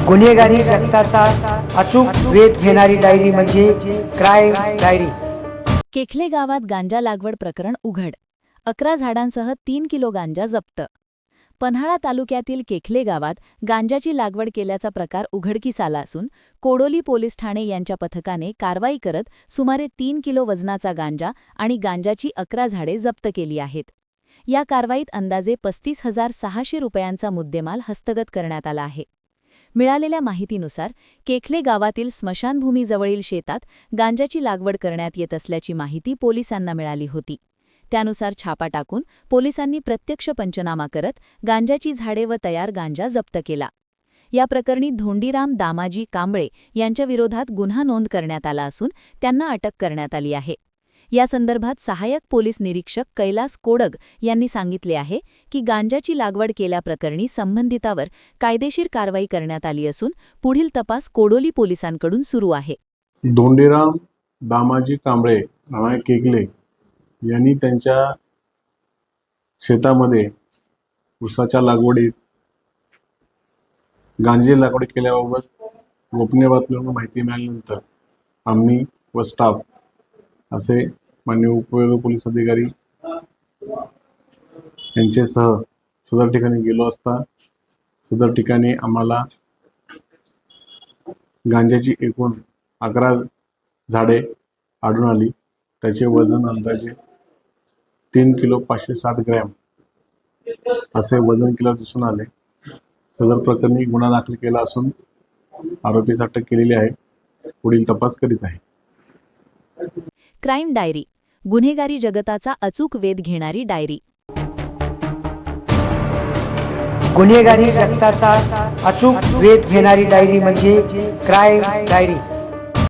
गुन्हेगारी जगताचा अचूक वेध घेणारी डायरी म्हणजे क्राईम डायरी। केखले गावात गांजा लागवड प्रकरण उघड। 11 झाडांसह 3 किलो गांजा जप्त। पन्हाळा तालुक्यातील केखले गावात गांजाची लागवड केल्याचा प्रकार उघडकीस आला असून कोडोली पोलीस ठाणे यांच्या पथकाने कारवाई करत सुमारे 3 किलो वजनाचा गांजा आणि गांजाची 11 झाडे जप्त केली आहेत। या कारवाईत अंदाजे 35,600 रुपयांचा मुद्देमाल हस्तगत करण्यात आला आहे। मिळालेल्या माहितीनुसार केखले गावातील स्मशानभूमीजवळील शेतात गांजाची लागवड करण्यात येत असल्याची माहिती पोलिसांना मिळाली होती। त्यानुसार छापा टाकून पोलिसांनी प्रत्यक्ष पंचनामा करत गांजाची झाडे व तयार गांजा जप्त केला। या प्रकरणी धोंडीराम दामाजी कांबळे यांच्या विरोधात गुन्हा नोंद करण्यात आला असून त्यांना अटक करण्यात आली आहे। या संदर्भात सहाय्यक पोलीस निरीक्षक कैलास कोडग यांनी सांगितले आहे की गांजाची लागवड केल्याप्रकरणी संबंधितावर कायदेशीर कारवाई करण्यात आली असून पुढील तपास कोडोली पोलिसांकडून सुरू आहे। धोंडीराम दामाजी कांबळे राणा केखले यांनी त्यांच्या शेतामध्ये ऊसाच्या लागवडीत गांजाची लागवड केल्याबाबत गोपनीय बातमीवरून माहिती मिळाल्यानंतर आम्ही व स्टाफ असे माननीय उपविभागीय पोलीस अधिकारी यांच्यासह सदर ठिकाणी गेलो असता सदर ठिकाणी आम्हाला गांजाची एकूण 11 झाडे आढळून आली। त्याचे वजन अंदाजे 3 किलो 560 ग्रॅम असे वजन केलं दिसून आले। सदर प्रकरणी गुन्हा दाखल केला असून आरोपीस अटक केलेली आहे। पुढील तपास करीत आहे। क्राईम डायरी, गुन्हेगारी जगताचा अचूक वेध घेणारी डायरी। गुन्हेगारी जगताचा अचूक वेध घेणारी डायरी म्हणजे क्राईम डायरी।